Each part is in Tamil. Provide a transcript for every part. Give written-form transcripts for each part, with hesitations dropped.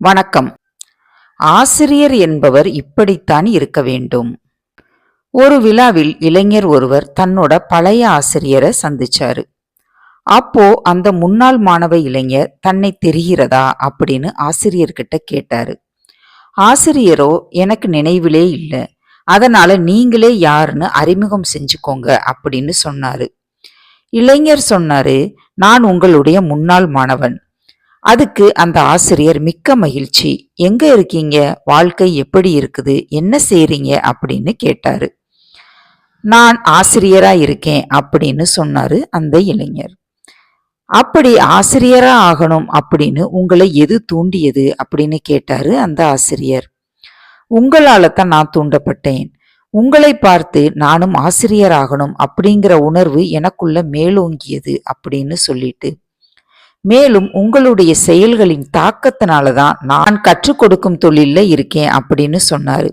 வணக்கம். ஆசிரியர் என்பவர் இப்படித்தான் இருக்க வேண்டும். ஒரு விழாவில் இளைஞர் ஒருவர் தன்னோட பழைய ஆசிரியரை சந்திச்சாரு. அப்போ அந்த முன்னாள் மாணவ இளைஞர் தன்னை தெரிகிறதா அப்படின்னு ஆசிரியர்கிட்ட கேட்டாரு. ஆசிரியரோ எனக்கு நினைவிலே இல்லை, அதனால நீங்களே யாருன்னு அறிமுகம் செஞ்சுக்கோங்க அப்படின்னு சொன்னாரு. இளைஞர் சொன்னாரு, நான் உங்களுடைய முன்னாள் மாணவன். அதுக்கு அந்த ஆசிரியர் மிக்க மகிழ்ச்சி, எங்க இருக்கீங்க, வாழ்க்கை எப்படி இருக்குது, என்ன செய்றீங்க அப்படின்னு கேட்டாரு. நான் ஆசிரியரா இருக்கேன் அப்படின்னு சொன்னாரு அந்த இளைஞர். அப்படி ஆசிரியரா ஆகணும் அப்படின்னு உங்களை எது தூண்டியது அப்படின்னு கேட்டாரு அந்த ஆசிரியர். உங்களால தான் நான் தூண்டப்பட்டேன். உங்களை பார்த்து நானும் ஆசிரியர் ஆகணும் அப்படிங்கிற உணர்வு எனக்குள்ள மேலோங்கியது அப்படின்னு சொல்லிட்டு, மேலும் உங்களுடைய செயல்களின் தாக்கத்தினாலதான் நான் கற்றுக் கொடுக்கும் தொழில்ல இருக்கேன் அப்படின்னு சொன்னாரு.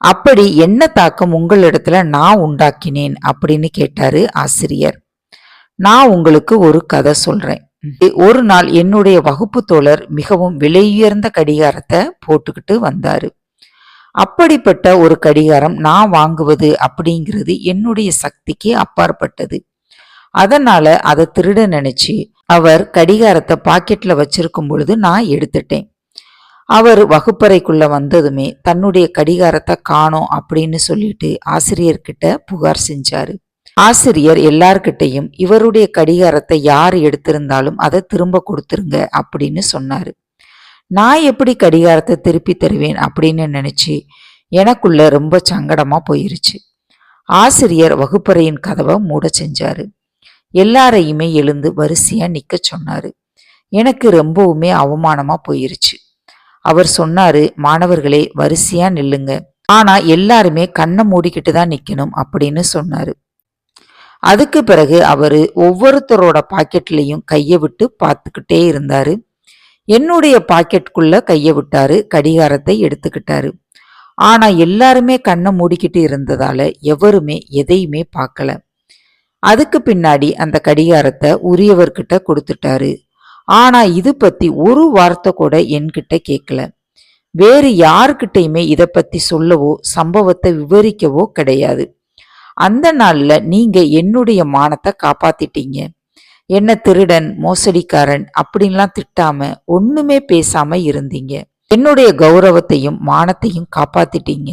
அப்படி என்ன தாக்கம் உங்களிடத்துல நான் உண்டாக்கினேன் அப்படின்னு கேட்டாரு ஆசிரியர். நான் உங்களுக்கு ஒரு கதை சொல்றேன். ஒரு நாள் என்னுடைய வகுப்பு தோழர் மிகவும் விலையுயர்ந்த கடிகாரத்தை போட்டுக்கிட்டு வந்தாரு. அப்படிப்பட்ட ஒரு கடிகாரம் நான் வாங்குவது அப்படிங்கிறது என்னுடைய சக்திக்கு அப்பாற்பட்டது. அதனால அதை திருட நினைச்சு அவர் கடிகாரத்தை பாக்கெட்ல வச்சிருக்கும் பொழுது நான் எடுத்துட்டேன். அவர் வகுப்பறைக்குள்ள வந்ததுமே தன்னுடைய கடிகாரத்தை காணோம் அப்படின்னு சொல்லிட்டு ஆசிரியர்கிட்ட புகார் செஞ்சாரு. ஆசிரியர் எல்லார்கிட்டையும் இவருடைய கடிகாரத்தை யார் எடுத்திருந்தாலும் அதை திரும்ப கொடுத்துருங்க அப்படின்னு சொன்னாரு. நான் எப்படி கடிகாரத்தை திருப்பி தருவேன் அப்படின்னு நினைச்சு எனக்குள்ள ரொம்ப சங்கடமா போயிருச்சு. ஆசிரியர் வகுப்பறையின் கதவை மூட செஞ்சாரு. எல்லாரையுமே எழுந்து வரிசையா நிக்க சொன்னாரு. எனக்கு ரொம்பவுமே அவமானமா போயிருச்சு. அவர் சொன்னாரு, மாணவர்களே வரிசையா நில்லுங்க, ஆனா எல்லாருமே கண்ணை மூடிக்கிட்டு தான் நிக்கணும் அப்படின்னு சொன்னாரு. அதுக்கு பிறகு அவரு ஒவ்வொருத்தரோட பாக்கெட்லயும் கைய விட்டு பார்த்துக்கிட்டே இருந்தாரு. என்னுடைய பாக்கெட்டுக்குள்ள கைய விட்டாரு, கடிகாரத்தை எடுத்துக்கிட்டாரு. ஆனா எல்லாருமே கண்ணை மூடிக்கிட்டு இருந்ததால எவருமே எதையுமே பார்க்கல. அதுக்கு பின்னாடி அந்த கடிகாரத்தை உரியவர்கிட்ட கொடுத்துட்டாரு. ஆனா இது பத்தி ஒரு வார்த்தை கூட என்கிட்ட கேட்கல. வேறு யாருக்கிட்டையுமே இதை பத்தி சொல்லவோ சம்பவத்தை விவரிக்கவோ கிடையாது. அந்த நாள்ல நீங்க என்னுடைய மானத்தை காப்பாத்திட்டீங்க. என்ன திருடன், மோசடிக்காரன் அப்படின்லாம் திட்டாம ஒண்ணுமே பேசாம இருந்தீங்க. என்னுடைய கௌரவத்தையும் மானத்தையும் காப்பாத்திட்டீங்க.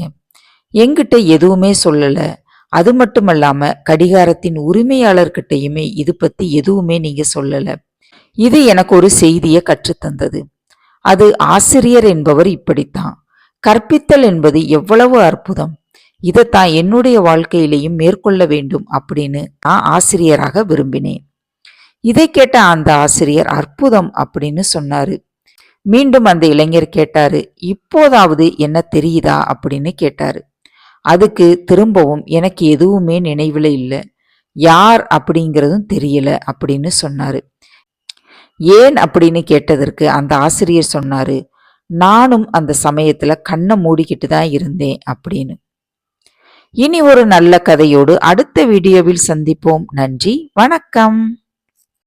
என்கிட்ட எதுவுமே சொல்லல. அது மட்டுமல்லாம கடிகாரத்தின் உரிமையாளர்கிட்டையுமே இது பத்தி எதுவுமே நீங்க சொல்லல. இது எனக்கு ஒரு செய்தியை கற்றுத்தந்தது. அது ஆசிரியர் என்பவர் இப்படித்தான். கற்பித்தல் என்பது எவ்வளவு அற்புதம். இதைத்தான் என்னுடைய வாழ்க்கையிலையும் மேற்கொள்ள வேண்டும் அப்படின்னு நான் ஆசிரியராக விரும்பினேன். இதை கேட்ட அந்த ஆசிரியர் அற்புதம் அப்படின்னு சொன்னாரு. மீண்டும் அந்த இளைஞர் கேட்டாரு, இப்போதாவது என்ன தெரியுதா அப்படின்னு கேட்டாரு. அதுக்கு திரும்பவும் எனக்கு எதுவுமே நினைவுல இல்லை, யார் அப்படிங்கிறதும் தெரியல அப்படின்னு சொன்னாரு. ஏன் அப்படின்னு கேட்டதற்கு அந்த ஆசிரியர் சொன்னாரு, நானும் அந்த சமயத்துல கண்ணை மூடிக்கிட்டு தான் இருந்தேன் அப்படின்னு. இனி ஒரு நல்ல கதையோடு அடுத்த வீடியோவில் சந்திப்போம். நன்றி, வணக்கம்.